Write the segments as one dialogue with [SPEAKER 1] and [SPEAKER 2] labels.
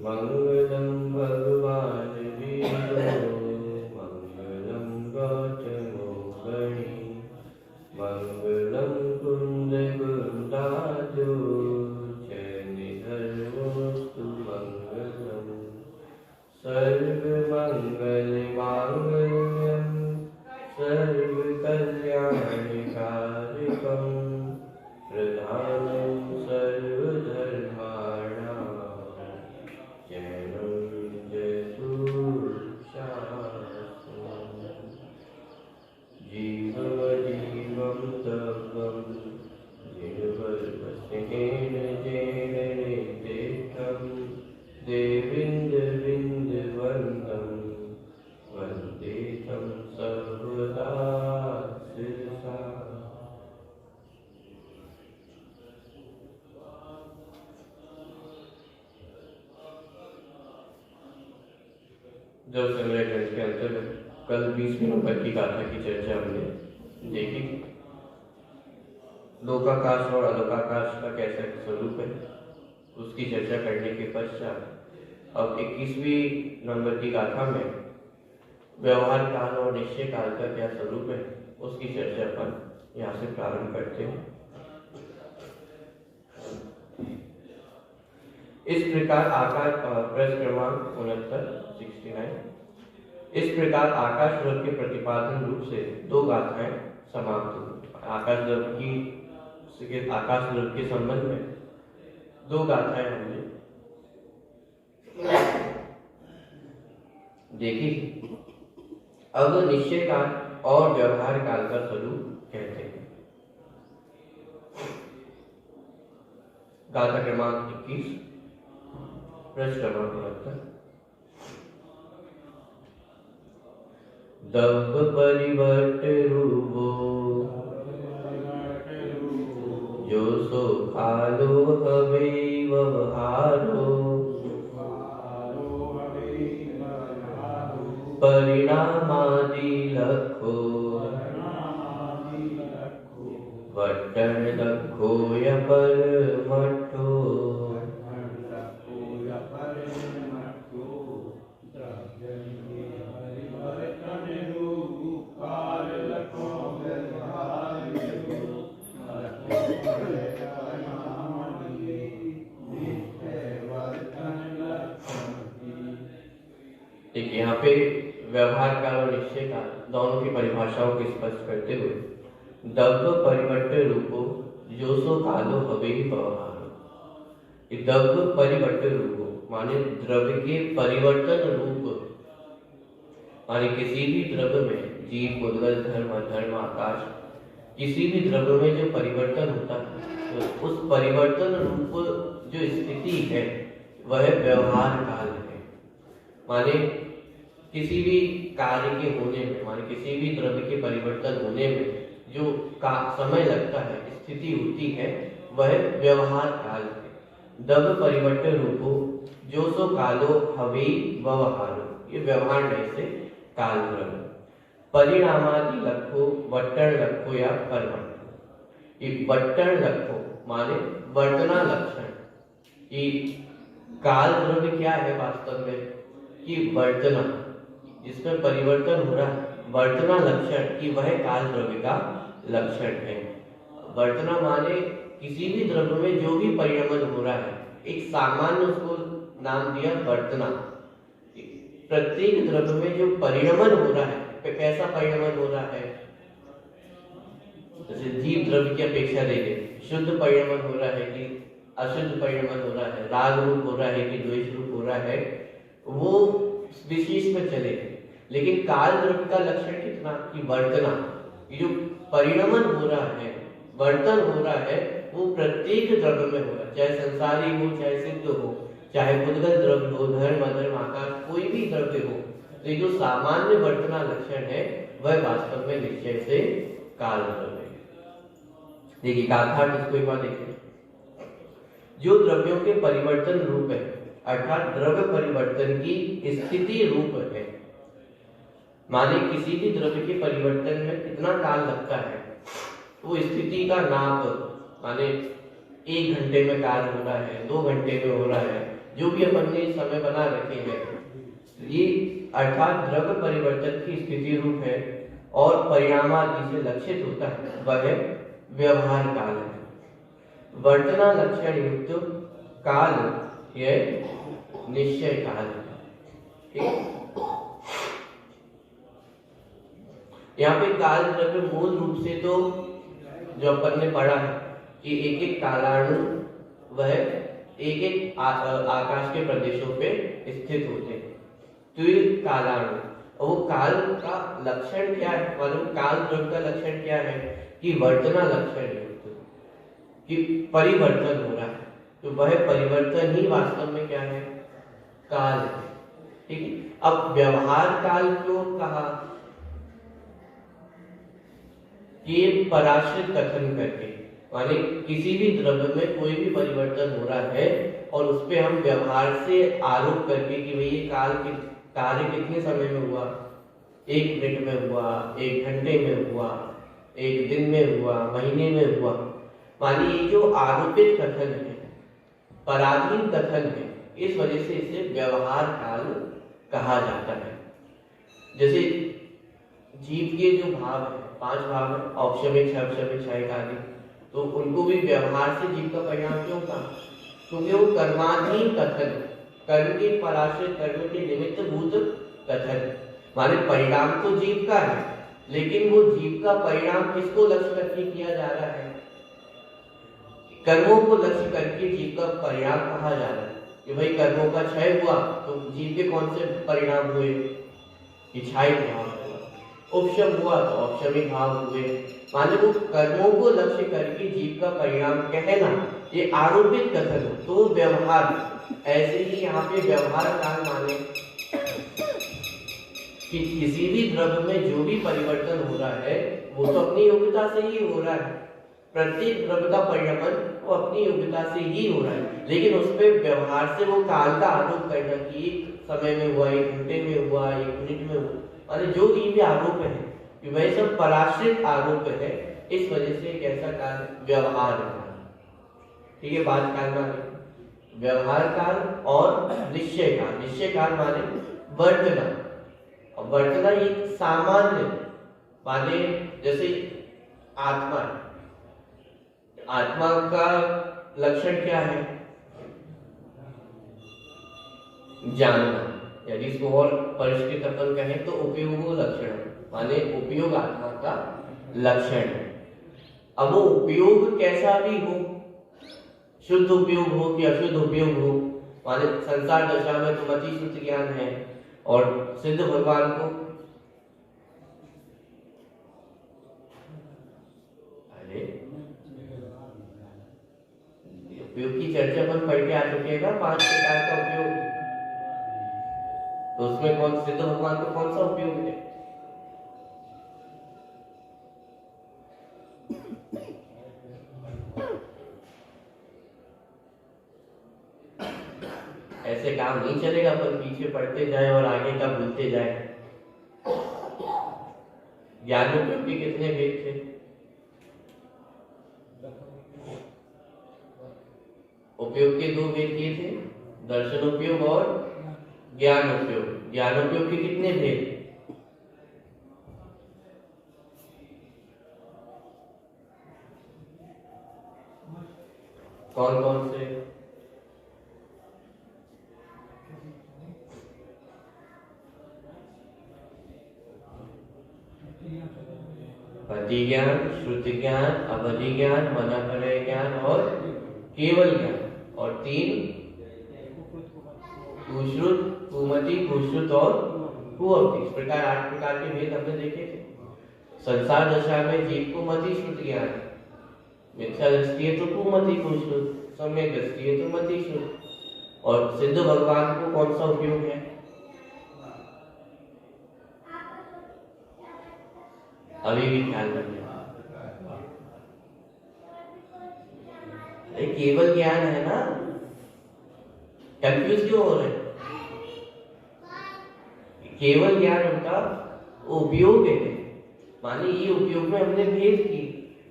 [SPEAKER 1] मंगलम भगवान विष्णु मंगलम गौतमोगणी मंगलम कुंद कुंदाजो जनिधर्मोस्तु मंगलम सर्वमंगल मांगल्यम सर्वकल्याणकारिकम प्रधानं सर्वधर्माणां जयं जयतु शास्त्रम् जीवजीवं तवं जीवस्नेहेन जेन नित्यं देवीन्द्रविन्दवन्दं वन्दे तं सर्वदा शिरसा। जब संग्रह ग्रंथ के अंतर्गत कल 20वें नंबर की गाथा की चर्चा हमने देखी। लोकाकाश और अलोकाकाश का कैसा स्वरूप है उसकी चर्चा करने के पश्चात अब 21वीं नंबर की गाथा में व्यवहार काल और निश्चय काल का क्या स्वरूप है उसकी चर्चा अपन यहाँ से प्रारंभ करते हैं। इस प्रकार आकाश प्रश्न क्रमांक 69 इस प्रकार आकाश द्रव के प्रतिपादन रूप से दो गाथाएं समाप्त हुई। आकाश द्रव के संबंध में दो गाथाएं हमने देखी। अब निश्चय काल और व्यवहार काल का स्वरूप कहते हैं। गाथा क्रमांक 21 प्रश्न क्रमांक 69 दब्ब परिवर्त रूपो जो सो खालो हवे व्यवहारो परिणामादि लखो वट्टन लखो य परमठो देखिए यहाँ पे व्यवहार काल और निश्चय काल दोनों की परिभाषाओं को स्पष्ट करते हुए दब्ब परिवर्तन रूपो जो सो कालो हवे व्यवहारो। दब्ब परिवर्तन रूपो माने द्रव्य के परिवर्तन रूप, माने किसी भी द्रव्य में जीव उद्गल धर्म अधर्म आकाश किसी भी द्रव्य में जो परिवर्तन होता है तो उस परिवर्तन रूप जो स्थिति है वह व्यवहार काल है। माने किसी भी कार्य के होने में, माने किसी भी द्रव्य के परिवर्तन होने में जो समय लगता है, स्थिति होती है, वह व्यवहार काल है। दब परिवर्तन रूपो जो सो कालो हवे व्यवहारो, ये व्यवहार में से काल द्रव्य। परिणामादि लखो वट्टन लखो या परमठो। ये वट्टन लखो माने वर्तना लक्षण। ये काल द्रव्य क्या है वास्तव में कि वर्तना, जिसमें परिवर्तन हो रहा है, वर्तना लक्षण कि वह काल द्रव्य का लक्षण है। वर्तना माने किसी भी द्रव्य में जो भी परिणमन हो रहा है, एक सामान्य उसको नाम दिया वर्तना। प्रत्येक द्रव्य में जो परिणमन हो रहा है, कैसा परिणमन हो रहा है, जैसे जीव द्रव्य की अपेक्षा देखें, शुद्ध परिणमन हो रहा है कि अशुद्ध परिणमन हो रहा है, राग रूप हो रहा है कि द्वेष रूप हो रहा है, वो विशेष में चले। लेकिन काल द्रव्य का लक्षण कितना कि वर्तना, जो परिणमन हो रहा है, वर्तन हो रहा है, वो प्रत्येक द्रव्य में हो रहा है, चाहे संसारी हो, चाहे सिद्ध हो, चाहे उद्गल द्रव्य हो, धर्म अधर्म आकाश कोई भी द्रव्य हो, तो जो सामान्य वर्तना लक्षण है वह वास्तव में निश्चय से काल द्रव्य है। देखिए गाथा इसको एक बार देखें। जो द्रव्यों के परिवर्तन रूप है अर्थात द्रव्य परिवर्तन की स्थिति रूप है। माने किसी भी द्रव्य के परिवर्तन में कितना काल लगता है, वो स्थिति का नाप, माने 1 घंटे में कार्य हो रहा है, 2 घंटे में हो रहा है, जो भी अपन ने समय बना रखे हैं, ये अर्थात द्रव्य परिवर्तन की स्थिति रूप है और परिणामादि से लक्षित होता है, वह व्यवहार काल है। वर्तना लक्षण युक्त काल यह निश्चय काल है। यहाँ पे काल द्रव्य मूल रूप से तो जो अपन ने पढ़ा है कि एक एक कालाणु वह एक एक आकाश के प्रदेशों पे स्थित होते हैं, तो ये कालाणु। और वो काल का लक्षण क्या है, मालूम? काल द्रव्य का लक्षण क्या है कि वर्तना लक्षण युक्त, कि परिवर्तन हो रहा है, तो वह परिवर्तन ही वास्तव में क्या है, काल है। ठीक है। अब व्यवहार काल क्यों कहा कि पराश्रित कथन करके, माने किसी भी द्रव्य में कोई भी परिवर्तन हो रहा है और उस पे हम व्यवहार से आरोप करके कि भाई ये काल के कार्य कितने समय में हुआ, 1 मिनट में हुआ, 1 घंटे में हुआ, 1 दिन में हुआ, महीने में हुआ, मानिए ये जो आरोपित कथन है, पराधीन कथन है, इस वजह से इसे व्यवहार काल कहा जाता है। जैसे जीव के जो भाव है, 5 भाव है, औपशमिक, क्षपशमिक, क्षयिक आदि, तो उनको भी व्यवहार से जीव का परिणाम क्यों कहा? क्योंकि वो कर्माधीन कथन, कर्म के पराश्रित, कर्म के निमित्त भूत कथन, माने परिणाम तो जीव का है, लेकिन वो जीव का परिणाम किसको लक्ष्य करके किया जा रहा है? कर्मों को लक्ष्य करके जीव का परिणाम कहा जा रहा है कि भाई कर्मों का क्षय हुआ तो जीव के कौन से परिणाम हुए? इच्छाई भाव हुआ। उपशम हुआ तो औपशमिक भाव हुए। माने वो कर्मों को लक्ष्य करके जीव का परिणाम कहना, ये आरोपित कथन हो तो व्यवहार। ऐसे ही यहाँ पे व्यवहार काल माने कि किसी भी द्रव्य में जो भी परिवर्तन हो रहा है वो तो अपनी योग्यता से ही हो रहा है। प्रत्येक द्रव्य का परिणमन वो अपनी योग्यता से ही हो रहा है, लेकिन उस पर व्यवहार से वो काल का आरोप करना कि एक समय में हुआ, 1 घंटे में हुआ, 1 मिनट में हुआ, माने जो भी आरोप है कि वह सब पराश्रित आरोप है, इस वजह से एक ऐसा काल व्यवहार काल। ठीक है, बात काल माने व्यवहार काल और निश्चय काल। निश्चय काल माने वर्तना, और वर्तना एक सामान्य, माने जैसे आत्मा, आत्मा का लक्षण क्या है? जानना, यदि इसको और परिष्कृत अपन कहें तो उपयोग लक्षण, माने उपयोग आत्मा का लक्षण है। अब वो उपयोग कैसा भी हो, शुद्ध उपयोग हो कि अशुद्ध उपयोग हो, माने संसार दशा में तो मति शुद्ध ज्ञान है और सिद्ध भगवान को उपयोग की चर्चा अपन पढ़ के आ चुके हैं ना, 5 प्रकार का उपयोग, तो उसमें कौन सिद्ध भगवान को कौन सा उपयोग है? ऐसे काम नहीं चलेगा, अपन पीछे पढ़ते जाए और आगे का भूलते जाए। ज्ञान उपयोग के कितने भेद थे? उपयोग के 2 भेद किए थे, दर्शन उपयोग और ज्ञान उपयोग। ज्ञान उपयोग के कितने भेद? कौन कौन से? पति ज्ञान, श्रुति ज्ञान, अवधि ज्ञान, मनापलय ज्ञान और केवल ज्ञान, और 3 कुश्रुत, कुमति, कुश्रुत और कुअवधि। इस प्रकार 8 प्रकार के भेद हमने देखे थे। संसार दशा में जीव को मति श्रुत ज्ञान, मिथ्या दृष्टि है तो कुमति कुश्रुत, सम्यक दृष्टि है तो मति श्रुत, और सिद्ध भगवान को कौन सा उपयोग है? अभी भी ख्याल रखना, केवल ज्ञान है ना, कंफ्यूज क्यों हो रहे हैं? केवल ज्ञान उनका उपयोग है। माने ये उपयोग में हमने भेद की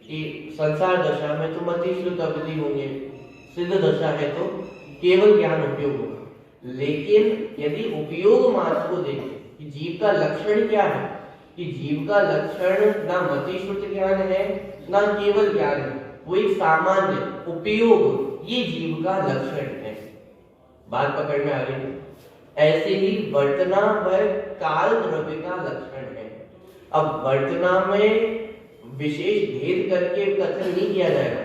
[SPEAKER 1] कि संसार दशा में तो मति श्रुत अवधि होंगे, सिद्ध दशा है तो केवल ज्ञान उपयोग होगा। लेकिन यदि उपयोग मात्र को देखें कि जीव का लक्षण क्या है, कि जीव का लक्षण ना मति श्रुत ज्ञान है ना केवल ज्ञान है, वो एक सामान्य उपयोग, ये जीव का लक्षण है। बात पकड़ में आ रही है? ऐसे ही वर्तना व काल द्रव्य का लक्षण है। अब वर्तना में विशेष भेद करके कथन नहीं किया जाएगा।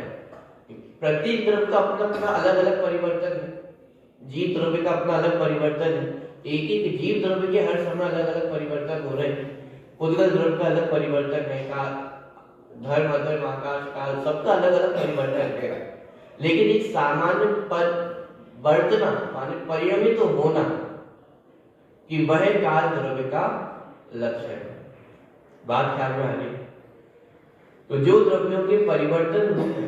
[SPEAKER 1] प्रत्येक द्रव्य का अपना अपना अलग अलग परिवर्तन है। जीव द्रव्य का अपना अलग परिवर्तन है। एक एक जीव द्रव्य के हर समय अलग अलग परिवर्तन हो रहे हैं। उद्गल द्रव्य का अलग परिवर्तन है, का धर्म अधर्म आकाश काल सबका अलग अलग परिवर्तन है। लेकिन एक सामान्य पद वर्तना माने परिणमित तो होना कि वह काल द्रव्य का लक्षण है। बात ख्याल में आ रही है? तो जो द्रव्यों के परिवर्तन रूप है,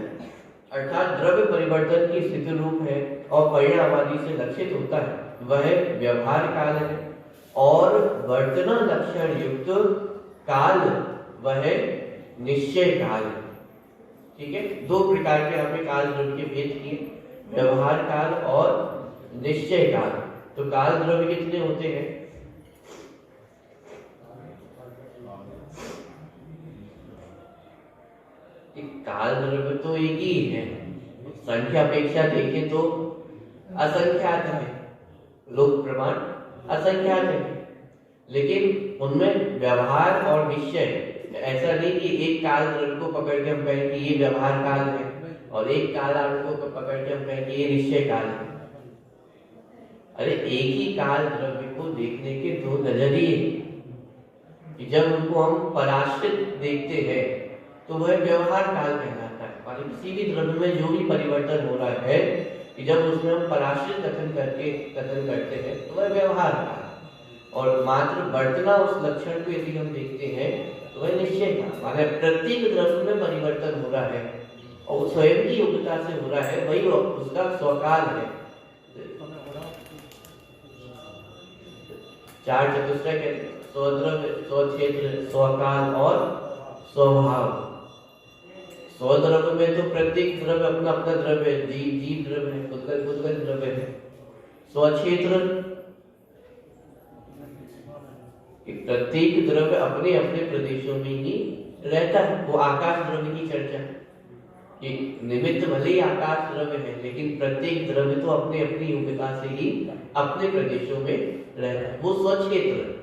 [SPEAKER 1] अर्थात द्रव्य परिवर्तन की स्थिति रूप है और परिणाम आदि से लक्षित होता है, वह व्यवहार काल है। और वर्तना लक्षण युक्त काल वह निश्चय काल है। ठीक है, दो प्रकार के यहाँ पे काल द्रव्य के भेद किए, व्यवहार काल और निश्चय काल। तो काल द्रव्य कितने होते हैं? काल द्रव्य तो एक ही है, संख्या अपेक्षा देखें तो असंख्यात है, लोक प्रमाण असंख्यात है। लेकिन उनमें व्यवहार और निश्चय, ऐसा नहीं कि एक काल द्रव्य को पकड़ के हम कहें कि ये व्यवहार काल है और एक काल द्रव्य को पकड़ के हम कहें कि ये निश्चय काल है। अरे एक ही काल द्रव्य को देखने के दो नजरिए, कि जब उनको हम पराश्रित देखते हैं तो वह व्यवहार काल कहलाता है। माने किसी भी द्रव्य में जो भी परिवर्तन हो रहा है, कि जब उसमें हम पराश्रित कथन करते हैं तो वह व्यवहार काल। और मात्र वर्तना उस लक्षण को यदि हम देखते हैं तो वह निश्चय काल। माने प्रत्येक द्रव्य में परिवर्तन हो रहा है और स्वयं की योग्यता से हो रहा है, वही उसका स्वकाल है। चार चतुष्टय के स्वद्रव्य, स्वक्षेत्र, स्वकाल और स्वभाव। स्वद्रव्य में तो प्रत्येक द्रव्य अपना अपना द्रव्य है, जीव द्रव्य है, उद्गल द्रव्य है। स्वक्षेत्र, प्रत्येक द्रव्य अपने अपने प्रदेशों में ही रहता है। वो आकाश द्रव्य की चर्चा, कि निमित्त भले ही आकाश द्रव्य है, लेकिन प्रत्येक द्रव्य तो अपने अपनी योग्यता से ही अपने प्रदेशों में रहता है, वो स्वक्षेत्र।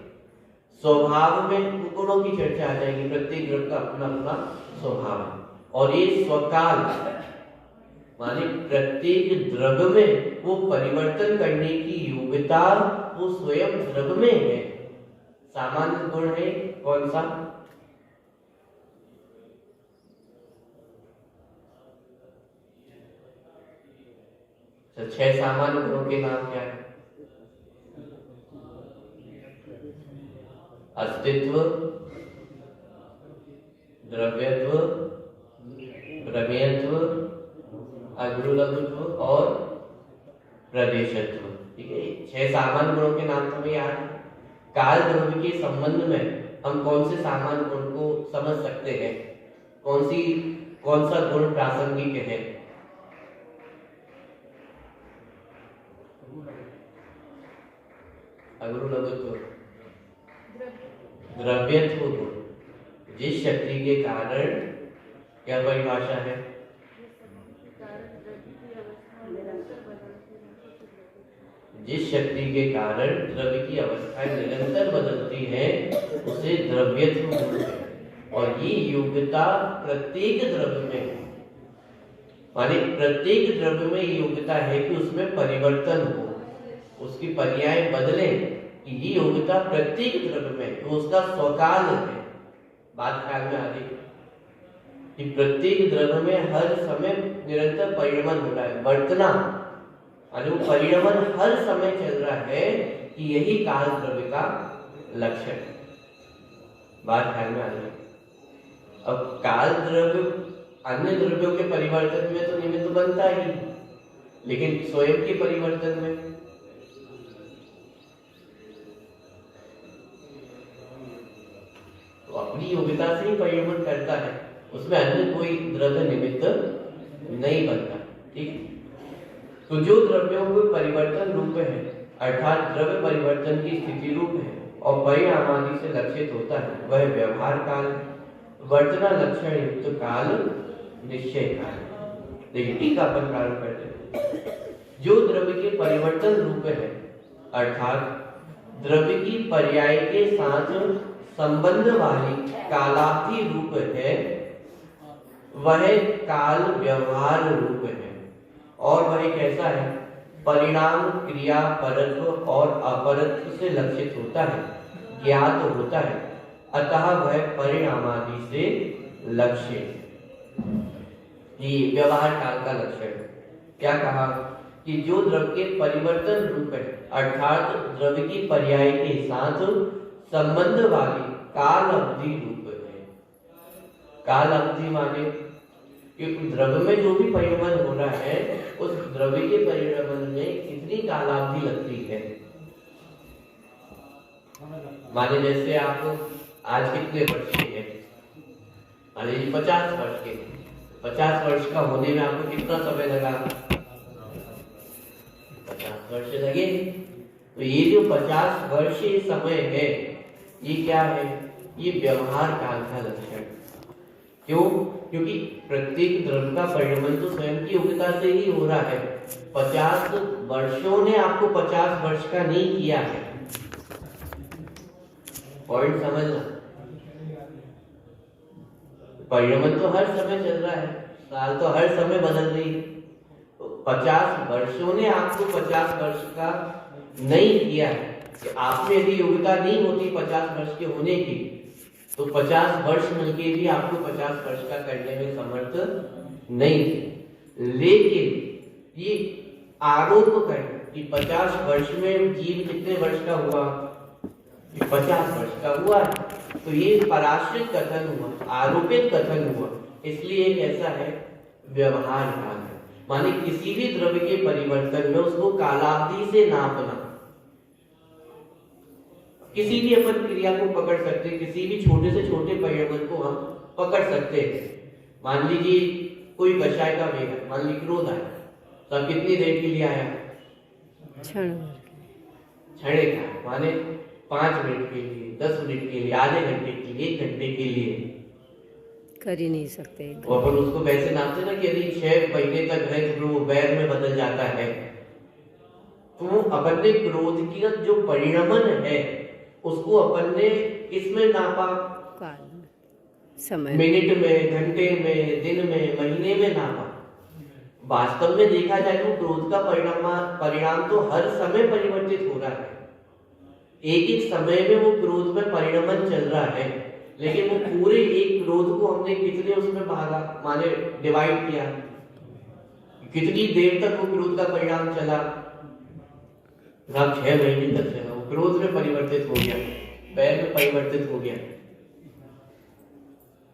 [SPEAKER 1] स्वभाव में गुणों की चर्चा आ जाएगी, प्रत्येक द्रव्य का अपना अपना स्वभाव है। और ये स्वकाल माने प्रत्येक द्रव्य में वो परिवर्तन करने की योग्यता वो स्वयं द्रव्य में है। सामान्य गुण है कौन सा? तो 6 सामान्य गुणों के नाम क्या है? अस्तित्व, द्रव्यत्व, प्रमेयत्व, अग्रुलघुत्व और प्रदेशत्व। ठीक है, 6 सामान्य गुणों के नाम हमें याद है। काल द्रव्य के संबंध में हम कौन से सामान्य गुण को समझ सकते हैं? कौन सा गुण प्रासंगिक है? अग्रुलघुत्व, द्रव्यत्व गुण। जिस शक्ति के कारण, क्या परिभाषा है? जिस शक्ति के कारण द्रव्य की अवस्थाएं निरंतर बदलती है उसे द्रव्यत्व गुण है। और ये योग्यता प्रत्येक द्रव्य में है। माने प्रत्येक द्रव्य में ये योग्यता है कि उसमें परिवर्तन हो, उसकी पर्याय बदले, ये योग्यता प्रत्येक द्रव्य में, तो उसका स्वकाल है। बात ख्याल में आ रही है कि प्रत्येक द्रव्य में हर समय निरंतर परिणमन हो रहा है, वर्तना, वो परिणमन हर समय चल रहा है, कि यही काल द्रव्य का लक्षण है। बात ख्याल में आ रही है? अब काल द्रव्य अन्य द्रव्यों के परिवर्तन में तो निमित्त बनता ही, लेकिन स्वयं के परिवर्तन में अपनी योग्यता से ही परिणमन करता है, उसमें अन्य कोई द्रव्य निमित्त नहीं बनता। ठीक, तो जो द्रव्यों को परिवर्तन रूप है अर्थात द्रव्य परिवर्तन की स्थिति रूप है और परिणामादि से लक्षित होता है, वह व्यवहार काल, वर्तना लक्षण युक्त काल, निश्चय काल। देखिए टीका पर प्रारंभ करते हैं। जो द्रव्य के परिवर्तन रूप है अर्थात द्रव्य की पर्याय के साथ संबंध वाली कालावधि रूप है, वह काल व्यवहार रूप है और वह कैसा है, परिणाम क्रिया परत्व और अपरत्व से लक्षित होता है, ज्ञात होता है, अतः वह परिणामादि से लक्षित। ये व्यवहार काल का लक्षण क्या कहा कि जो द्रव्य के परिवर्तन रूप है अर्थात द्रव्य की पर्याय के साथ संबंध वाली काल अवधि रूप है। काल अवधि माने कि द्रव्य में जो भी परिणमन हो रहा है उस द्रव्य के परिणमन में कितनी कालावधि लगती है। माने जैसे आप आज कितने वर्ष के हैं, मान लीजिए 50 वर्ष के, 50 वर्ष का होने में आपको कितना समय लगा, 50 वर्ष लगे। तो ये जो 50 वर्षीय समय है ये क्या है, ये व्यवहार काल का लक्षण। क्यों? क्योंकि प्रत्येक द्रव्य का परिणमन तो स्वयं की योग्यता से ही हो रहा है। 50 वर्षों ने आपको 50 वर्ष का नहीं किया है। पॉइंट समझना, परिणमन तो हर समय चल रहा है, साल तो हर समय बदल रही है। 50 वर्षों ने आपको 50 वर्ष का नहीं किया है। कि आपने यदि योग्यता नहीं होती 50 वर्ष के होने की तो 50 वर्ष मिलके भी आपको 50 वर्ष का करने में समर्थ नहीं थे। लेकिन ये आरोप करना कि 50 वर्ष में जीव कितने वर्ष का हुआ, 50 वर्ष का हुआ, तो ये पराश्रित कथन हुआ, आरोपित कथन हुआ, इसलिए कैसा है, व्यवहार काल है। माने किसी भी द्रव्य के परिवर्तन में उसको कालावधि से नापना। किसी भी अपन क्रिया को पकड़ सकते हैं, किसी भी छोटे से छोटे परिवर्तन को हम पकड़ सकते हैं। मान लीजिए कोई कषाय का वेग है, मान लीजिए क्रोध आया, तो अब कितनी देर के लिए आया, क्षण का, माने 5 मिनट के लिए, 10 मिनट के लिए, आधे घंटे के लिए, 1 घंटे के लिए
[SPEAKER 2] कर ही नहीं सकते।
[SPEAKER 1] तो अपन उसको वैसे नापते ना कि यदि 6 महीने तक है तो वो वैर में बदल जाता है। तो अपन ने क्रोध की जो परिणमन है उसको अपन ने किसमें नापा,
[SPEAKER 2] काल, समय,
[SPEAKER 1] मिनट में, घंटे में, दिन में, महीने में नापा। वास्तव में देखा जाए तो क्रोध का परिणाम तो हर समय परिवर्तित हो रहा है। एक एक समय में वो क्रोध में परिणमन चल रहा है, लेकिन वो पूरे एक क्रोध को हमने कितने उसमें भागा, माने डिवाइड किया, कितनी देर तक वो क्रोध का परिणाम चला, 6 महीने तक चला, वो क्रोध में परिवर्तित हो गया, वैर में परिवर्तित हो गया।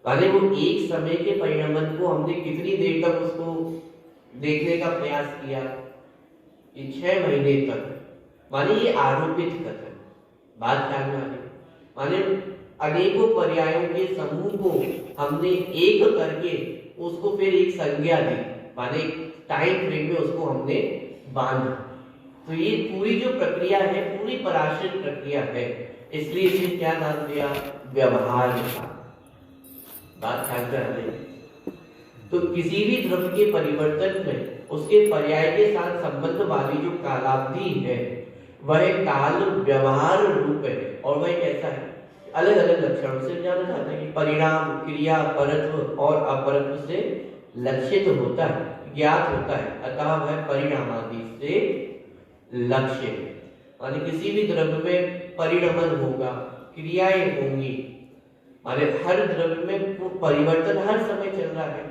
[SPEAKER 1] माने वो एक समय के परिणमन को हमने कितनी देर तक उसको देखने का प्रयास किया, 6 महीने तक। माने ये आरोपित कथन, बात ध्यान में आ रही, माने अनेकों पर्यायों के समूह को हमने एक करके उसको फिर एक संज्ञा दी, माने टाइम फ्रेम में उसको हमने बांधा। तो ये पूरी जो प्रक्रिया है पूरी पराश्रित प्रक्रिया है, इसलिए इसे क्या नाम दिया, व्यवहार का। बात ध्यान में आ रही। तो किसी भी द्रव्य के परिवर्तन में उसके पर्याय के साथ संबंध वाली जो कालावधि है वह काल व्यवहार रूप है और वह कैसा है, अलग अलग लक्षणों से जाना जाता है। परिणाम क्रिया परत्व और अपरत्व से लक्षित होता है, ज्ञात होता है, अतः वह परिणामादि से लक्ष्य। माने किसी भी द्रव्य में परिणमन होगा, क्रियाएं होंगी, माने हर द्रव्य में वो परिवर्तन हर समय चल रहा है,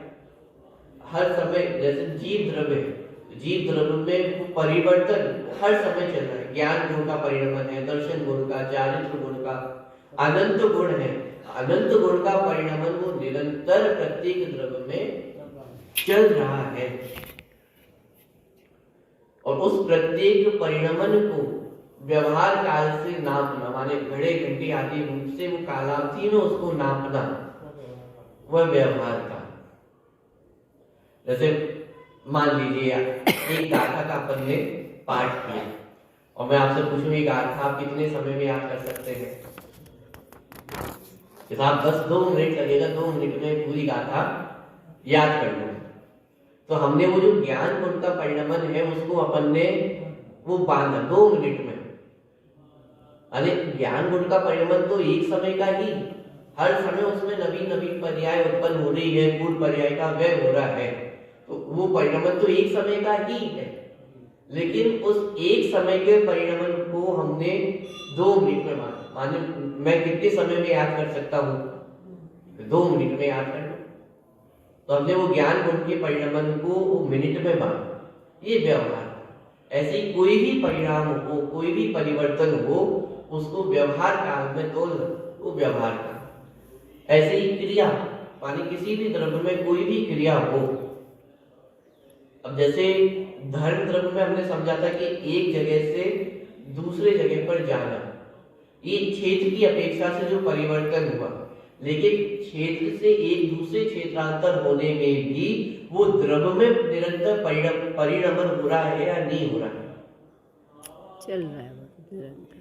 [SPEAKER 1] हर समय। जैसे जीव द्रव्य है, जीव द्रव्य में वो परिवर्तन हर समय चल रहा है। ज्ञान गुण का परिणमन है, दर्शन गुण का, चारित्र गुण का, अनंत गुण है, अनंत गुण का परिणमन वो निरंतर प्रत्येक द्रव्य में चल रहा है। और उस प्रत्येक परिणमन को व्यवहार काल से नापना, माने घड़े घंटी आदि उनसे वो कालावधि में उसको नापना, वह व्यवहार काल। जैसे मान लीजिए एक गाथा का अपन ने पाठ किया और मैं आपसे पूछूं ये गाथा आप कितने समय में याद कर सकते हैं? जैसे आप बस 2 मिनट लगेगा, 2 मिनट में पूरी गाथा याद कर लो। तो हमने वो जो ज्ञान गुण का परिणमन है उसको अपन ने वो बांधा 2 मिनट में। अरे ज्ञान गुण का परिणमन तो एक समय का ही, हर समय उसमें नवीन नवीन पर्याय उत्पन्न हो रही है, पूर्व पर्याय का व्यय हो रहा है, तो वो परिणमन तो एक समय का ही है। लेकिन उस एक समय के परिणमन को हमने 2 मिनट में माने मैं कितने समय में याद कर सकता हूँ? 2 मिनट में याद कर लो। तो हमने वो ज्ञान गुण के परिणमन को मिनट में बांधा, ये व्यवहार। ऐसे ही कोई भी परिणाम हो, कोई भी परिवर्तन हो, उसको व्यवहार काल में तोल, वो व्यवहार काल। ऐसे ही क्रिया, माने किसी भी द्रव्य में कोई भी क्रिया हो। अब जैसे धर्म द्रव्य में हमने समझा था कि एक जगह से दूसरे जगह पर जाना, ये क्षेत्र की अपेक्षा से जो परिवर्तन हुआ, लेकिन क्षेत्र से एक दूसरे क्षेत्रांतर होने में भी वो द्रव्य में निरंतर परिणमन हो रहा है या नहीं हो रहा है?
[SPEAKER 2] चल रहा है वो निरंतर।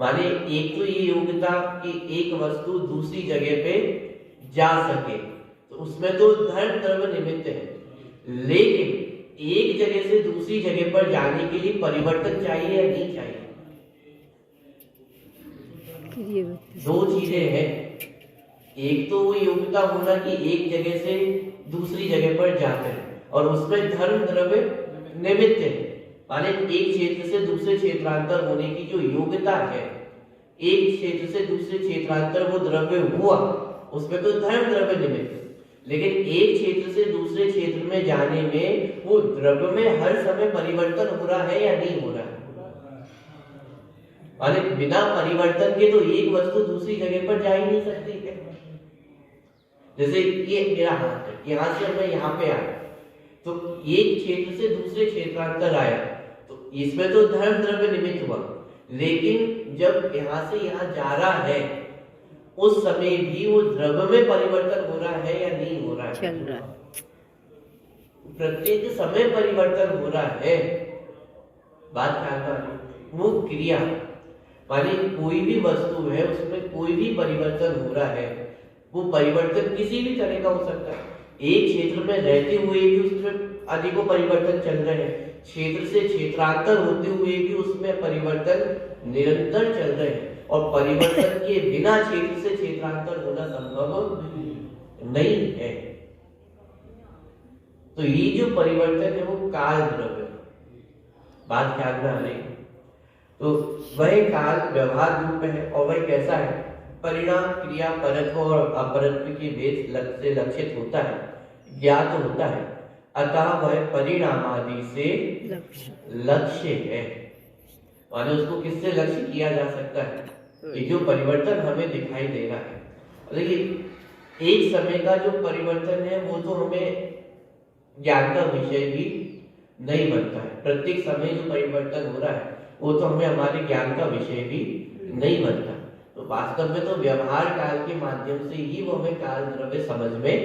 [SPEAKER 1] माने एक तो ये योग्यता कि एक वस्तु दूसरी जगह पे जा सके, तो उसमें तो धर्म द्रव्य निमित्त है। लेकिन एक जगह से दूसरी जगह पर जाने के लिए परिवर्तन चाहिए या नहीं चाहिए? दो चीजें हैं। एक तो वो योग्यता होना कि एक जगह से दूसरी जगह पर जाते हैं, और उसमें धर्म द्रव्य निमित्त है। माने एक क्षेत्र से दूसरे क्षेत्रांतर होने की जो योग्यता है, एक क्षेत्र से दूसरे क्षेत्रांतर वो द्रव्य हुआ, उसमें तो धर्म द्रव्य निमित्त है। लेकिन एक क्षेत्र से दूसरे क्षेत्र में जाने में वो द्रव्य में हर समय परिवर्तन हो रहा है या नहीं हो रहा है? माने बिना परिवर्तन के तो एक वस्तु दूसरी जगह पर जा ही नहीं सकती है। जैसे ये मेरा हाथ है, यहाँ से मैं यहाँ पे आया, तो एक क्षेत्र से दूसरे क्षेत्रांतर आया, तो इसमें तो धर्म द्रव्य निमित्त हुआ। लेकिन जब यहाँ से यहाँ जा रहा है, उस समय भी वो द्रव्य में परिवर्तन हो रहा है या नहीं हो रहा है?
[SPEAKER 2] चल रहा है।
[SPEAKER 1] प्रत्येक समय परिवर्तन हो रहा है। बात क्या कर, वो क्रिया, माने कोई भी वस्तु है उसमें कोई भी परिवर्तन हो रहा है, वो परिवर्तन किसी भी तरह का हो सकता है। एक क्षेत्र में रहते हुए भी उसमें अनेकों परिवर्तन चल रहे हैं, क्षेत्र से क्षेत्रांतर होते हुए भी उसमें परिवर्तन निरंतर चल रहे हैं, और परिवर्तन के बिना क्षेत्र से क्षेत्रांतर होना संभव नहीं है। तो ये जो परिवर्तन है वो काल द्रव्य। बात ख्याल में आ रही है? तो वह काल व्यवहार रूप में है, और वह कैसा है? परिणाम क्रिया परत्व और अपरत्व के भेद से लक्षित होता है, ज्ञात होता है, अतः वह परिणाम आदि से लक्ष्य है। माने उसको किससे लक्ष्य किया जा सकता है? ये जो परिवर्तन हमें दिखाई दे रहा है, लेकिन एक समय का जो परिवर्तन है वो तो हमें ज्ञान का विषय भी नहीं बनता है। प्रत्येक समय जो परिवर्तन हो रहा है वो तो हमें हमारे ज्ञान का विषय भी नहीं बनता। तो वास्तव में तो व्यवहार काल के माध्यम से ही वो हमें काल द्रव्य समझ में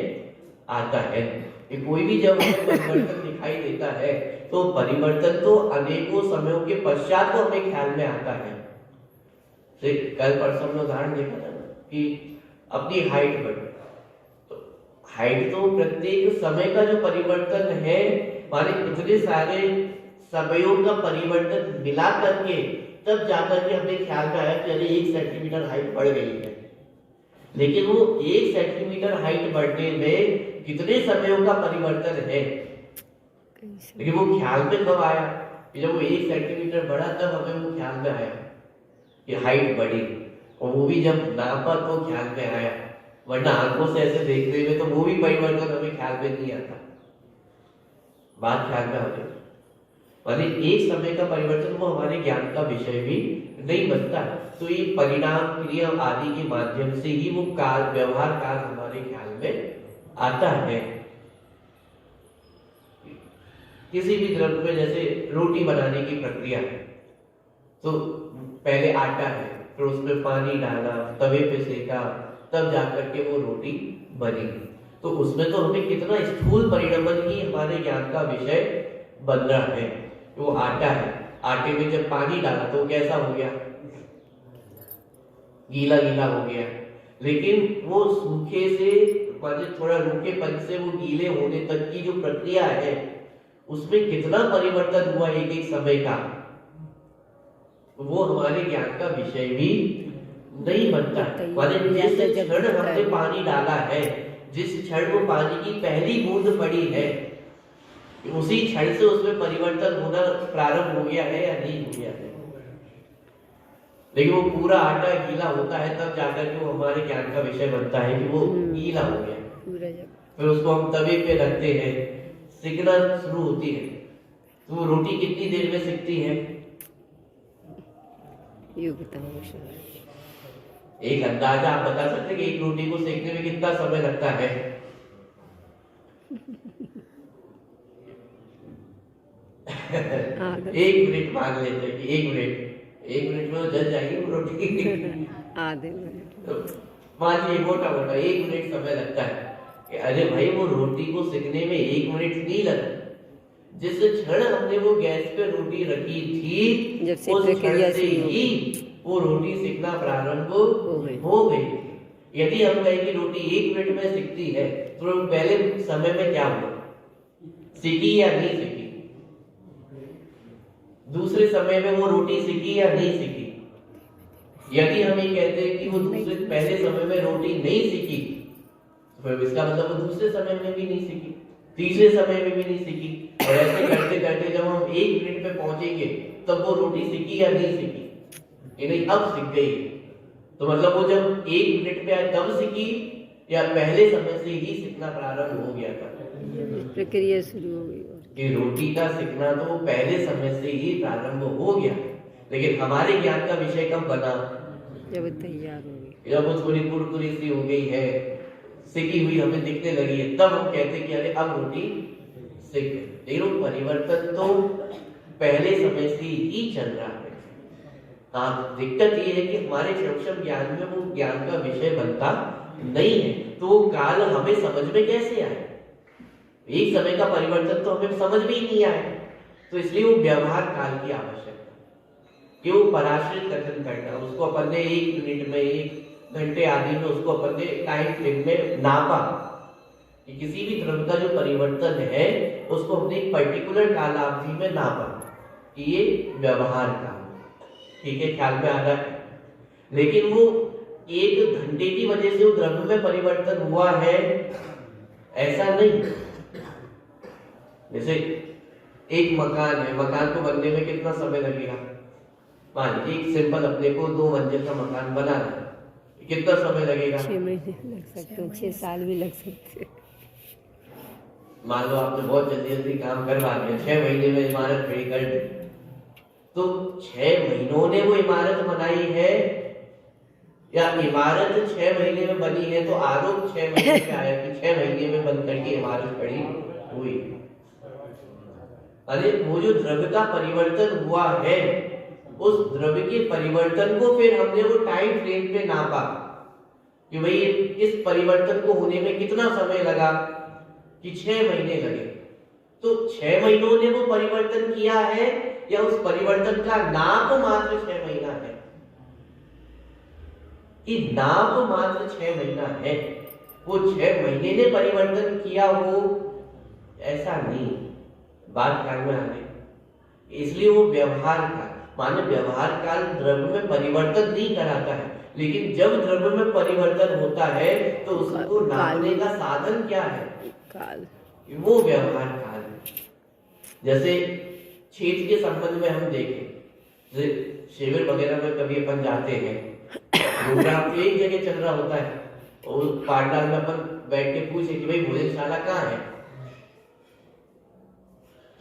[SPEAKER 1] आता है कि कोई भी जब हमें परिवर्तन दिखाई देता है तो परिवर्तन तो अनेकों समयों के पश्चात वो हमें ख्याल में आता है। कल परसों में उदाहरण देखा था कि अपनी हाइट बढ़ी, तो हाइट तो प्रत्येक समय का जो परिवर्तन है, माने इतने सारे समयों का परिवर्तन मिला करके तब जाकर के हमें ख्याल में आया कि अरे 1 सेंटीमीटर हाइट बढ़ गई है। लेकिन वो 1 सेंटीमीटर हाइट बढ़ने में कितने समयों का परिवर्तन है, लेकिन वो ख्याल में कब आया कि जब वो 1 सेंटीमीटर बढ़ा तब हमें वो ख्याल में आया कि हाइट बढ़ी, और वो भी जब नापा तो ख्याल में आया, वरना आंखों से ऐसे देखने में तो वो भी परिवर्तन हमें ख्याल में नहीं आता। बात ख्याल में आ गई? माने एक समय का परिवर्तन वो हमारे ज्ञान का विषय भी नहीं बनता। तो ये परिणाम क्रिया आदि के माध्यम से ही वो काल व्यवहार काल हमारे ख्याल में आता है। किसी भी द्रव्य में जैसे रोटी बनाने की प्रक्रिया है, तो पहले आटा है, फिर उसमें पानी डाला, तवे पे सेका, तब जाकर के वो रोटी बनी। तो उसमें तो हमें कितना स्थूल परिणमन ही हमारे ज्ञान का विषय बन रहा है। वो आटा है, आटे में जब पानी डाला तो कैसा हो गया, गीला गीला हो गया। लेकिन वो सूखे से थोड़ा रूखेपन से वो गीले होने तक की जो प्रक्रिया है, उसमें कितना परिवर्तन हुआ एक एक समय का, वो हमारे ज्ञान का विषय भी नहीं बनता। माने जिस क्षण हमने पानी डाला है, जिस क्षण वो पानी की पहली बूंद पड़ी है, उसी क्षण से उसमें परिवर्तन होना प्रारंभ हो गया है या नहीं हो गया है। लेकिन वो पूरा आटा गीला होता है तब जाकर के वो हमारे ज्ञान का विषय बनता है कि वो गीला हो गया। फिर उसको हम तवे पे रखते हैं, सिकना शुरू होती है। तो वो रोटी कितनी देर में सिकती है? एक अंदाजा आप बता सकते हैं कि एक रोटी को सेकने में कितना समय लगता है? एक मिनट मान लेते हैं कि एक मिनट में जल जाएगी वो रोटी।
[SPEAKER 2] आधे मिनट
[SPEAKER 1] मान लीजिए मोटा मोटा 1 मिनट समय लगता है कि अरे भाई वो रोटी को सिकने में 1 मिनट नहीं लगा। जिस क्षण हमने वो गैस पे रोटी रखी थी, उस क्षण से ही वो रोटी सिकना प्रारंभ हो गई। यदि हम कहें कि रोटी 1 मिनट में सिकती है, तो पहले समय में क्या हुआ, सिकी या नहीं सिकी? दूसरे समय में वो रोटी सिकी या नहीं सिकी? यदि हम ये कहते हैं कि वो दूसरे पहले समय में रोटी नहीं सिकी, तो फिर इसका मतलब वो दूसरे समय में भी नहीं सिकी, तीसरे समय में भी नहीं सिकी। और ऐसे करते करते जब हम 1 मिनट पे पहुंचेंगे तब वो रोटी सिकी या नहीं सिकी? ये नहीं, अब सिक गई। तो मतलब वो जब 1 मिनट पे आए तब सिकी या पहले समय से ही सिकना प्रारंभ हो गया था?
[SPEAKER 2] प्रक्रिया शुरू हो गई
[SPEAKER 1] कि रोटी का सिकना तो पहले समय से ही प्रारंभ हो गया। लेकिन हमारे ज्ञान का विषय कब बना?
[SPEAKER 2] जब तैयार हो गई,
[SPEAKER 1] जब वो थोड़ी कुरकुरी सी हो गई है, सिकी हुई हमें दिखने लगी है, तब हम कहते हैं कि अरे अब रोटी सिक गई। लेकिन परिवर्तन तो पहले समय से ही चल रहा है। हाँ, दिक्कत ये है कि हमारे सूक्ष्म ज्ञान में वो ज्ञान का विषय बनता नहीं है। तो वो काल हमें समझ में कैसे आए? एक समय का परिवर्तन तो हमें समझ में ही नहीं आया। तो इसलिए वो व्यवहार काल की आवश्यकता, कि वो पराश्रित कथन करना, उसको अपन ने 1 मिनट में, 1 घंटे आदि में उसको अपन ने टाइम फ्रेम में नापा कि किसी भी द्रव्य का जो परिवर्तन है उसको हमने एक पर्टिकुलर कालावधि में नापा कि ये व्यवहार काल, ठीक है, ख्याल में आ रहा है। लेकिन वो 1 घंटे की वजह से वो द्रव्य में परिवर्तन हुआ है ऐसा नहीं। जैसे एक मकान है, मकान को बनने में कितना समय लगेगा? मान लीजिए एक सिंपल अपने को 2 मंजिल का मकान बनाना है, कितना समय लगेगा?
[SPEAKER 2] 6 महीने लग सकते हैं, 6 साल भी लग सकते हैं।
[SPEAKER 1] मान लो आपने बहुत जल्दी जल्दी काम करवा लिया, 6 महीने में इमारत खड़ी कर दी, तो 6 महीनों ने वो इमारत बनाई है या इमारत 6 महीने में बनी है? तो आरोप 6 महीने में आया कि 6 महीने में बन करके इमारत खड़ी हुई। अरे वो जो द्रव्य का परिवर्तन हुआ है, उस द्रव्य के परिवर्तन को फिर हमने वो टाइम फ्रेम पे नापा कि भाई इस परिवर्तन को होने में कितना समय लगा, कि 6 महीने लगे। तो 6 महीनों ने वो परिवर्तन किया है या उस परिवर्तन का नाप मात्र 6 महीना है? कि नाप मात्र 6 महीना है, वो 6 महीने ने परिवर्तन किया हो ऐसा नहीं। बात ख्याल में आ गई। इसलिए वो व्यवहार काल, माने व्यवहार काल द्रव्य में परिवर्तन नहीं कराता है, लेकिन जब द्रव्य में परिवर्तन होता है तो उसको नापने का साधन क्या है?
[SPEAKER 2] काल, वो
[SPEAKER 1] व्यवहार काल है। जैसे क्षेत्र के संबंध में हम देखें, जैसे शिविर वगैरह में कभी अपन जाते हैं, प्रोग्राम एक जगह चल रहा होता है और पाठशाला में अपन बैठ के पूछे कि भाई भोजनशाला कहाँ है,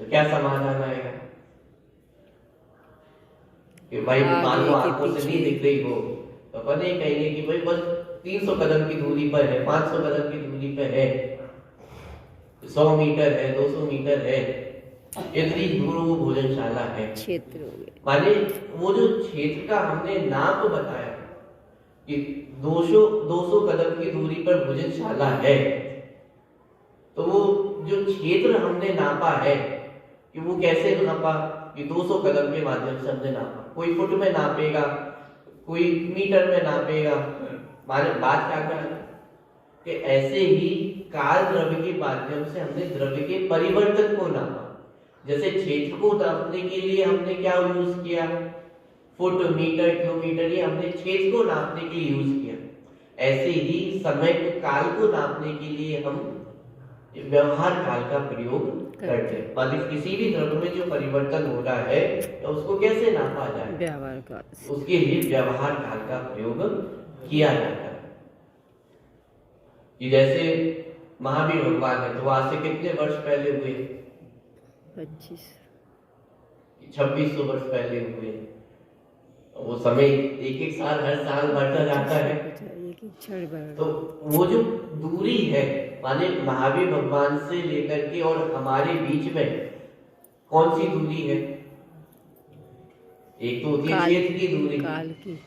[SPEAKER 1] तो क्या समाधान आएगा? कि भाई मान लो आंखों से नहीं दिख रही हो, तो अपन ये कहेंगे कि भाई बस 300 कदम की दूरी पर है, 500 कदम की दूरी पर है, 100 मीटर है, 200 मीटर है। इतनी दूर वो भोजनशाला है।
[SPEAKER 2] क्षेत्र हो गए।
[SPEAKER 1] माने वो जो क्षेत्र का हमने नाप बताया कि 200 कदम की दूरी पर भोजनशाला है, तो वो जो क्षेत्र हमने नापा है कि वो कैसे नापा कि 200 कदम के माध्यम से हमने नापा। कोई फुट में नापेगा, कोई मीटर में नापेगा। माने बात क्या कर कि ऐसे ही काल द्रव्य के माध्यम से हमने द्रव्य के परिवर्तन को नापा। जैसे क्षेत्र को नापने के लिए हमने क्या यूज किया, फुट, मीटर, किलोमीटर, ये हमने क्षेत्र को नापने के लिए यूज किया। ऐसे ही समय को, काल को नापने के लिए हम व्यवहार काल का प्रयोग करते हैं। मतलब किसी भी द्रव्य में जो परिवर्तन हो रहा है तो उसको कैसे नापा जाए,
[SPEAKER 2] व्यवहार काल,
[SPEAKER 1] उसके लिए व्यवहार काल का प्रयोग किया जाता है। कि जैसे महावीर भगवान है तो आज से कितने वर्ष पहले हुए, 2600 वर्ष पहले हुए। वो समय एक एक साल, हर साल बढ़ता जाता है। तो वो जो दूरी है, माने महावीर भगवान से लेकर के और हमारे बीच में कौन सी दूरी है? एक तो होती है क्षेत्र की दूरी,
[SPEAKER 2] काल की,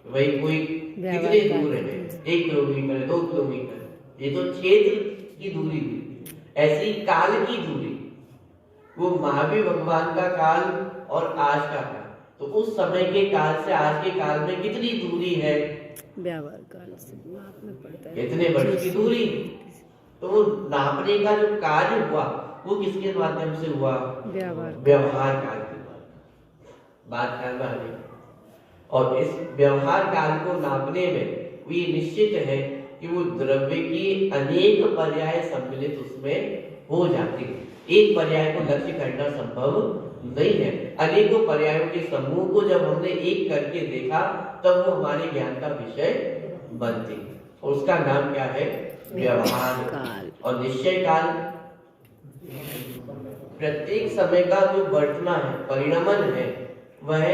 [SPEAKER 1] वही कोई कितने दूर है, 1 किलोमीटर, 2 किलोमीटर, ये तो क्षेत्र की दूरी हुई। ऐसी काल की दूरी, वो महावीर भगवान का काल और आज का काल, तो उस समय के काल से आज के काल में कितनी दूरी है?
[SPEAKER 2] व्यवहार काल से नापना पड़ता है,
[SPEAKER 1] इतने वर्ष की दूरी। तो वो नापने का जो कार्य हुआ वो किसके माध्यम से हुआ? व्यवहार काल के बात करना है। और इस व्यवहार काल को नापने में ये निश्चित है कि वो द्रव्य की अनेक पर्याय सम्मिलित उसमें हो जाती है। एक पर्याय को लक्ष्य करना संभव नहीं है। अनेकों पर्यायों के समूह को जब हमने एक करके देखा तब वो हमारे ज्ञान का विषय बनती है। और उसका नाम क्या है? व्यवहार काल। और निश्चय काल, प्रत्येक समय का जो वर्तमान है, परिणमन है, वह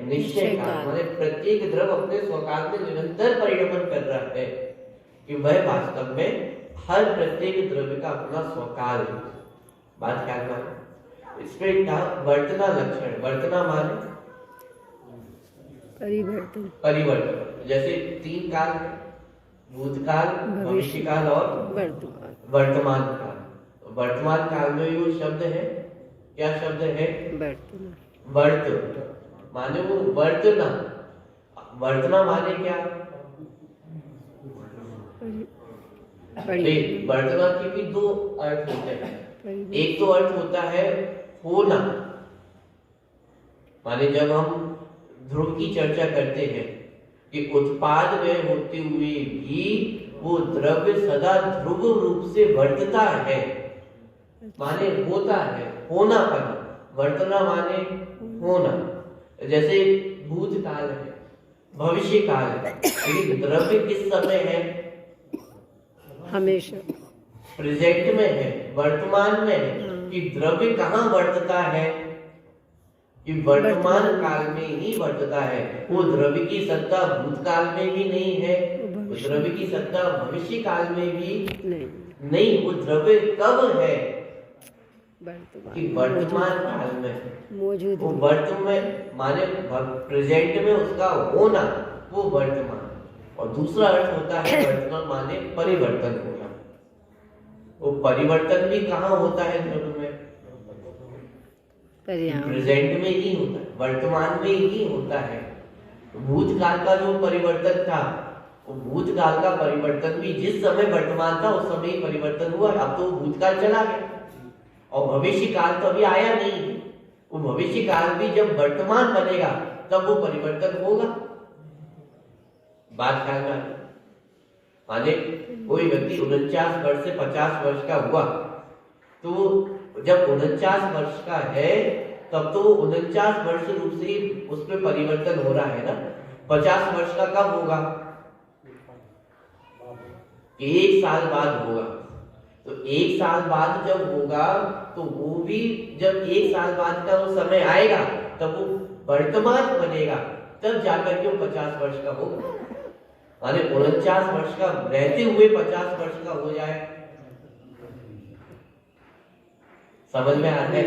[SPEAKER 1] निश्चय काल। माने प्रत्येक द्रव अपने स्वकाल में निरंतर परिणमन कर रहा है कि वह वास्तव में हर प्रत्येक द्रव्य का अपना स्वकाल है। बात क्या है? इसमें क्या वर्तना लक्षण, वर्तना माने
[SPEAKER 2] परिवर्तन,
[SPEAKER 1] परिवर्तन। जैसे 3 काल है, भूतकाल, भविष्यकाल और वर्तमान काल। वर्तमान काल में वो शब्द है, क्या शब्द है? वर्त, माने वो वर्तना। वर्तना माने क्या? वर्तना के भी 2 अर्थ होते हैं। एक तो अर्थ होता है होना, माने जब हम ध्रुव की चर्चा करते हैं कि उत्पाद में होते हुए भी वो द्रव्य सदा ध्रुव रूप से वर्तता है, माने होता है, होनापन। वर्तना माने होना। जैसे भूतकाल है, भविष्य काल है, लेकिन द्रव्य किस समय है?
[SPEAKER 2] हमेशा
[SPEAKER 1] प्रेजेंट में है, वर्तमान में है। कि द्रव्य कहाँ वर्तता है? कि वर्तमान काल में ही वर्तता है। वो द्रव्य की सत्ता भूतकाल में भी नहीं है, वो द्रव्य की सत्ता भविष्य काल में भी नहीं। वो द्रव्य कब है? कि वर्तमान काल में मौजूद। वो वर्तमान माने प्रेजेंट में उसका होना, वो वर्तमान। और दूसरा अर्थ होता है वर्तमान माने परिवर्तन होना। वो परिवर्तन भी कहाँ होता है द्रव्य में? प्रेजेंट में ही होता है, वर्तमान में ही होता है। भूतकाल का जो परिवर्तन था, वो भूतकाल का परिवर्तन भी जिस समय वर्तमान था उस समय ही परिवर्तन हुआ। अब तो भूतकाल चला गया और भविष्य काल तो अभी आया नहीं। वो भविष्य काल भी जब वर्तमान बनेगा तब वो परिवर्तन होगा। बात क्या है? माने कोई व्यक्ति 49 वर्ष से 50 वर्ष का हुआ, तो जब 49 वर्ष का है तब तो 49 वर्ष रूप से ही उसमें परिवर्तन हो रहा है ना। 50 वर्ष का कब होगा? 1 साल बाद होगा। तो 1 साल बाद जब होगा तो वो भी जब 1 साल बाद का वो समय आएगा तब वो वर्तमान बनेगा, तब जाकर के वो 50 वर्ष का होगा। माने 49 वर्ष का रहते हुए 50 वर्ष का हो जाए। समझ में आता है?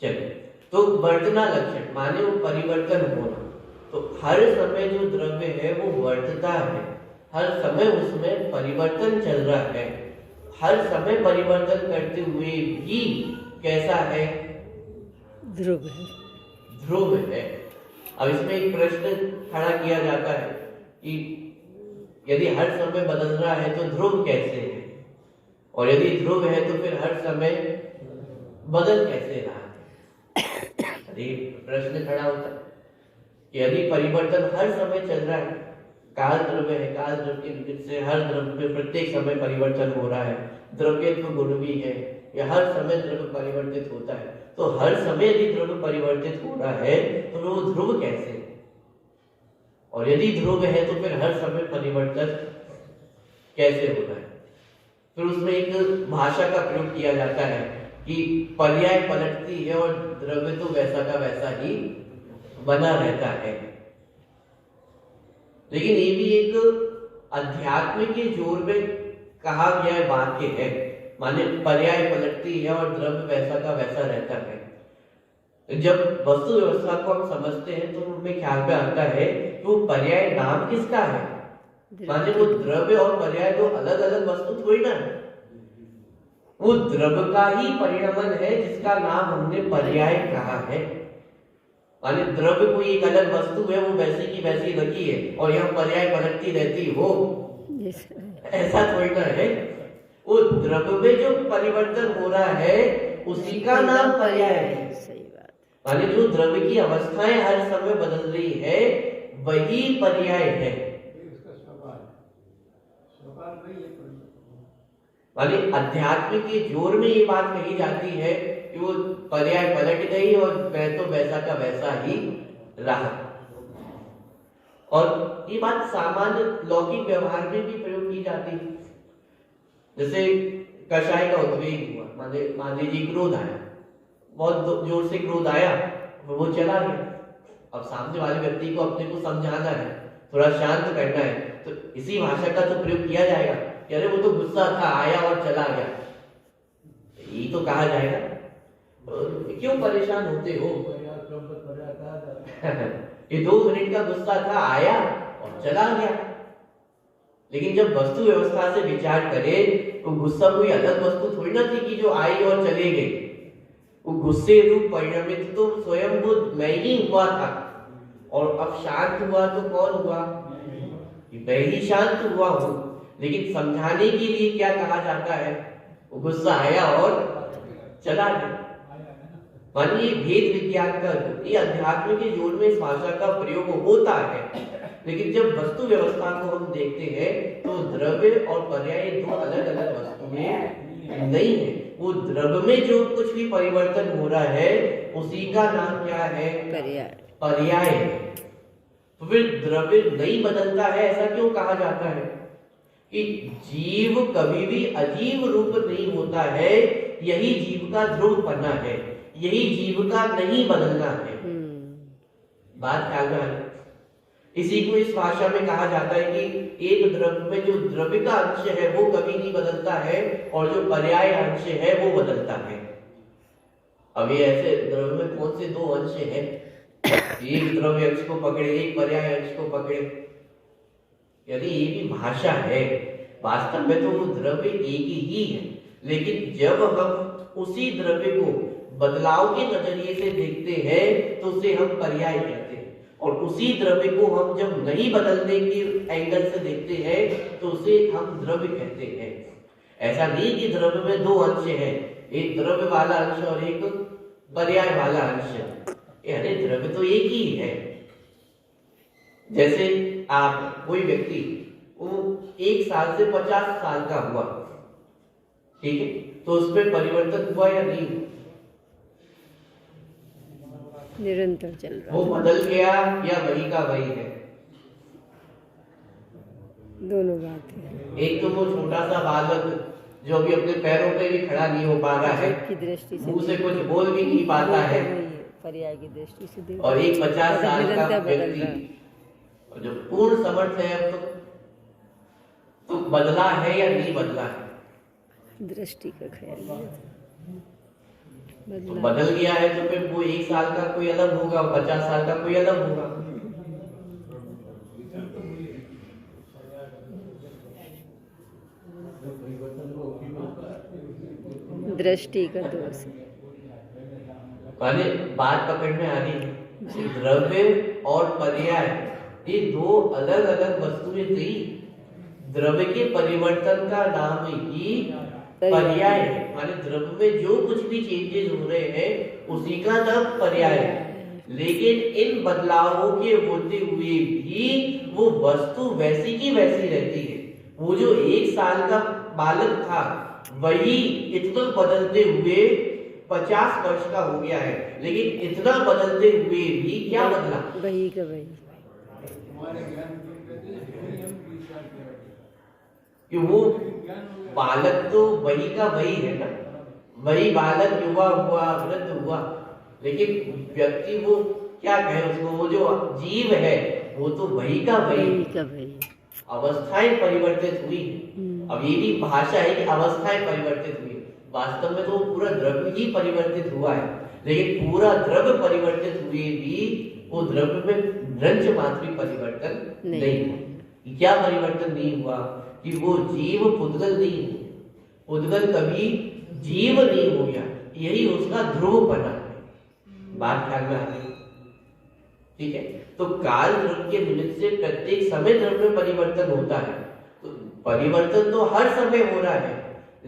[SPEAKER 1] चलिए, तो वर्तना लक्षण माने वो परिवर्तन होना। तो हर समय जो द्रव्य है वो वर्तता है, हर समय उसमें परिवर्तन चल रहा है, हर समय परिवर्तन करते हुए भी कैसा है?
[SPEAKER 2] ध्रुव है।
[SPEAKER 1] ध्रुव है। अब इसमें एक प्रश्न खड़ा किया जाता है कि यदि हर समय बदल रहा है तो ध्रुव कैसे है, और यदि ध्रुव है तो फिर हर समय बदल कैसे रहा है? यदि प्रश्न खड़ा होता है कि यदि परिवर्तन हर समय चल रहा है, काल द्रव्य है, काल द्रव्य के निमित्त से हर द्रव्य में प्रत्येक समय परिवर्तन हो रहा है, द्रव्यत्व गुण भी है, या हर समय द्रव्य परिवर्तित होता है, तो हर समय यदि द्रव्य परिवर्तित हो रहा है तो वो ध्रुव कैसे है? और यदि ध्रुव है तो फिर हर समय परिवर्तन कैसे होता है? फिर उसमें एक भाषा का प्रयोग किया जाता है कि पर्याय पलटती है और द्रव्य तो वैसा का वैसा ही बना रहता है। लेकिन ये भी एक अध्यात्म के जोर में कहा गया वाक्य है, माने पर्याय पलटती है और द्रव्य वैसा का वैसा रहता है। जब वस्तु व्यवस्था को हम समझते हैं तो हमें ख्याल में आता है कि वो पर्याय नाम किसका है, माने वो द्रव्य और पर्याय दो अलग अलग वस्तु थोड़ी ना है, वो द्रव्य का ही परिणमन है जिसका नाम हमने पर्याय कहा है। माने द्रव्य कोई एक अलग वस्तु है, वो वैसी की वैसी रखी है और यहाँ पर्याय पलटती रहती हो, ऐसा थोड़ी ना है। वो द्रव्य में जो परिवर्तन हो रहा है उसी का नाम पर्याय है।
[SPEAKER 2] सही बात।
[SPEAKER 1] माने जो द्रव्य की अवस्थाएं हर समय बदल रही है वही पर्याय है। माने अध्यात्म के जोर में ये बात कही जाती है कि वो पर्याय पलट गई और मैं तो वैसा का वैसा ही रहा। और ये बात सामान्य लौकिक व्यवहार में भी प्रयोग की जाती है। जैसे कषाय का उद्वेग हुआ, मान लीजिए क्रोध आया, बहुत जोर से क्रोध आया और वो चला गया। अब सामने वाले व्यक्ति को अपने को समझाना है, थोड़ा शांत करना है, तो इसी भाषा का तो प्रयोग किया जाएगा कि अरे वो तो गुस्सा था, आया और चला गया, यही तो कहा जाएगा। क्यों परेशान होते हो? ये 2 मिनट का गुस्सा था, आया और चला गया। लेकिन जब वस्तु व्यवस्था से विचार करें तो गुस्सा कोई अलग वस्तु थोड़ी ना थी कि जो आई और चले गई। वो गुस्से रूप परिणमित तो स्वयं वो मैं ही हुआ था, और अब शांत हुआ तो कौन हुआ? मैं ही शांत हुआ हूं। लेकिन समझाने के लिए क्या कहा जाता है? वो गुस्सा आया और चला गया। मानिए भेद विज्ञान का, ये अध्यात्म के जोड़ में इस भाषा का प्रयोग होता है, लेकिन जब वस्तु व्यवस्था को हम देखते हैं तो द्रव्य और पर्याय 2 अलग अलग वस्तुएं नहीं है। वो द्रव्य में जो कुछ भी परिवर्तन हो रहा है उसी का नाम क्या है? पर्याय है। तो फिर द्रव्य नहीं बदलता है, ऐसा क्यों कहा जाता है? कि जीव कभी भी अजीव रूप नहीं होता है, यही जीव का ध्रुवपना है, यही जीव का नहीं बदलना है। बात ख्याल में आए। इसी को इस भाषा में कहा जाता है कि एक द्रव्य में जो द्रव्य का अंश है वो कभी नहीं बदलता है और जो पर्याय अंश है वो बदलता है। अब ये ऐसे द्रव्य में कौन से 2 अंश हैं? एक द्रव्य अंश को पकड़े, एक पर्याय अंश को पकड़े। यदि ये भी भाषा है, वास्तव में तो वो द्रव्य एक ही है, लेकिन जब हम उसी द्रव्य को बदलाव के नजरिए से देखते हैं तो उसे हम पर्याय कहते हैं, और उसी द्रव्य को हम जब नहीं बदलने के एंगल से देखते हैं तो उसे हम द्रव्य कहते हैं। ऐसा नहीं कि द्रव्य में 2 अंश हैं, एक द्रव्य वाला अंश और एक पर्याय वाला अंश। अरे द्रव्य तो एक ही है। जैसे आप कोई व्यक्ति वो 1 साल से 50 साल का हुआ, ठीक है, तो उसमें परिवर्तन हुआ या नहीं?
[SPEAKER 2] निरंतर चल रहा
[SPEAKER 1] वो बदल गया या वही का वही है?
[SPEAKER 2] दोनों बात है।
[SPEAKER 1] एक तो वो छोटा सा बालक जो अभी अपने पैरों पे भी खड़ा नहीं हो पा रहा है,
[SPEAKER 2] की दृष्टि से
[SPEAKER 1] मुंह से कुछ बोल भी नहीं पाता है,
[SPEAKER 2] पर्याय की दृष्टि से,
[SPEAKER 1] और एक 50 साल का व्यक्ति जो पूर्ण समर्थ है, अब तो बदला है या नहीं बदला है?
[SPEAKER 2] दृष्टि का ख्याल।
[SPEAKER 1] तो बदल गया है तो फिर वो 1 साल का कोई अलग होगा, 50 साल का कोई अलग होगा।
[SPEAKER 2] दृष्टि का दोष।
[SPEAKER 1] माने बात पकड़ में आ रही है। द्रव्य और पर्याय ये दो अलग अलग वस्तुएं थी। द्रव्य के परिवर्तन का नाम ही पर्याय है। माने द्रव्य में जो कुछ भी चेंजेस हो रहे हैं उसी का नाम पर्याय है। लेकिन इन बदलावों के होते हुए भी वो वस्तु वैसी की वैसी रहती है। वो जो 1 साल का बालक था वही इतना बदलते हुए 50 वर्ष का हो गया है। लेकिन इतना बदलते हुए भी क्या बदला?
[SPEAKER 2] वही का वही।
[SPEAKER 1] कि वो बालक तो वही का वही है ना, वही बालक युवा हुआ, वृद्ध हुआ, लेकिन व्यक्ति वो क्या कहे उसको, वो जो जीव है वो तो वही का वही। अवस्थाएं परिवर्तित हुई। अब ये भी भाषा है कि अवस्थाएं परिवर्तित हुई, वास्तव में तो पूरा द्रव्य ही परिवर्तित हुआ है। लेकिन पूरा द्रव्य परिवर्तित हुए भी वो द्रव्य में रंच मात्र परिवर्तन नहीं हुआ। क्या परिवर्तन नहीं हुआ? कि वो जीव पुद्गल नहीं हुआ, पुद्गल कभी जीव नहीं हो गया। यही उसका ध्रुव बना है। बात ख्याल में आ रही? ठीक है। तो काल ध्रुव के निमित्त से प्रत्येक समय ध्रुव में परिवर्तन होता है। तो परिवर्तन तो हर समय हो रहा है,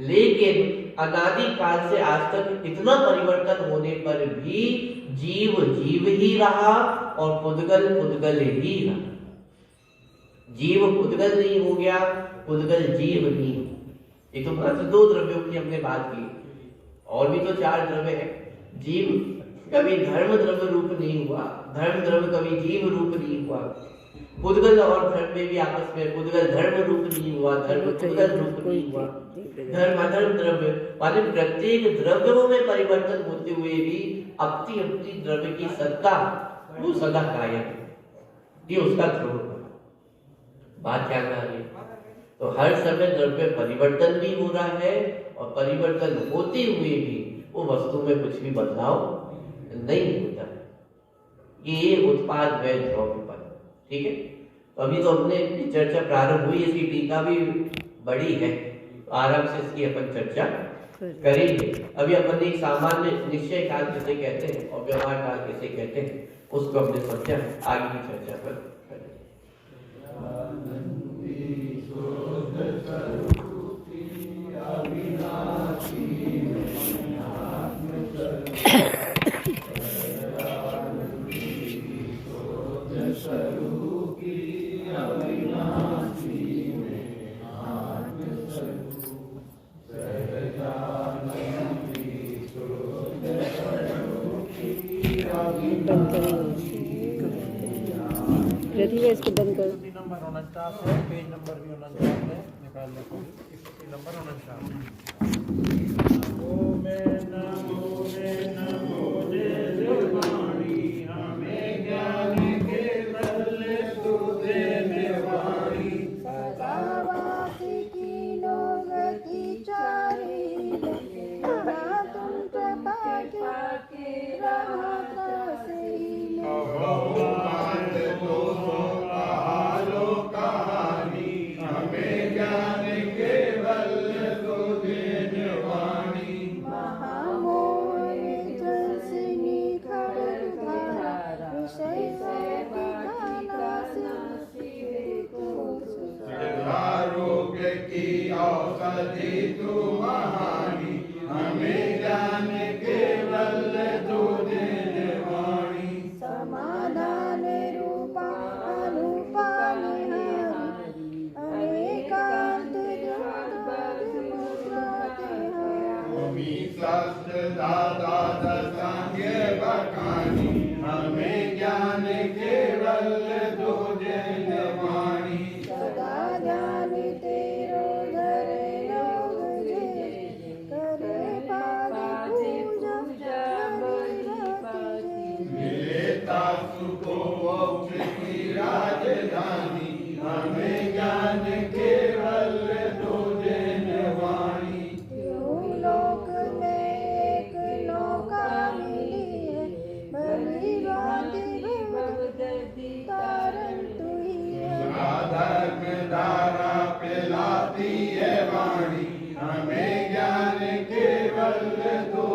[SPEAKER 1] लेकिन अनादि काल से आज तक इतना परिवर्तन होने पर भी जीव जीव ही रहा और पुद्गल पुद्गल ही रहा। जीव पुद्गल नहीं हो गया, पुद्गल जीव नहीं। ये तो मात्र 2 द्रव्यों की हमने बात की, और भी तो 4 द्रव्य है। जीव कभी धर्म द्रव्य रूप नहीं हुआ, धर्म द्रव्य कभी जीव रूप नहीं हुआ। पुद्गल और धर्म में भी आपस में पुद्गल धर्म रूप नहीं हुआ, धर्म पुद्गल रूप नहीं हुआ। धर्म अधर्म द्रव्य माने प्रत्येक द्रव्यों में परिवर्तन होते हुए भी अपनी अपनी द्रव्य की सत्ता वो सदा कायम है। ये उसका ध्रुव। बात क्या कर रही है? तो हर समय द्रव्य परिवर्तन भी हो रहा है और परिवर्तन होते हुए भी वो वस्तु में कुछ भी बदलाव नहीं होता है। ये उत्पाद व्यय द्रव्य पर। ठीक है। तो अभी तो अपने चर्चा प्रारंभ हुई, इसकी टीका भी बड़ी है, तो आराम से इसकी अपन चर्चा करेंगे। अभी अपन एक सामान्य निश्चय काल किसे कहते हैं और व्यवहार काल किसे कहते हैं उसको हमने समझा, आगे की चर्चा पर करेंगे।
[SPEAKER 2] बंद करेंगे प्रतिभा, इसको बंद करो।
[SPEAKER 3] नंबर 49 है, पेज नंबर भी 49 है, निकाल लो नंबर 49। ओम नमो निर्वाणी हमें ज्ञान के बल तू दे निर्वाणी
[SPEAKER 4] सदा वासी की लोगति चारी ना तुम कृपा के रहा त्रसी
[SPEAKER 3] हमें ज्ञान के बल तू दे निर्वाणी
[SPEAKER 4] महामोह जलसिनी खड़गधारा विषय
[SPEAKER 3] आरोग्य की औषधि तू महानी हमें ज्ञान के बल तू दे निर्वाणी
[SPEAKER 4] समाधान रूपा अनुपा निहारी अनेकांत
[SPEAKER 3] शास्त्र दादा दसांगे बखानी हमें ज्ञान के बल तू दे निर्वाणी
[SPEAKER 4] सदा ज्ञान तेरो धरे लोग जे करे पादी पूजा
[SPEAKER 3] मिलेता सुखो मोक्ष की राजधानी हमें ज्ञान के बल तू दे निर्वाणी
[SPEAKER 4] लोक में एक लोक
[SPEAKER 5] मंगल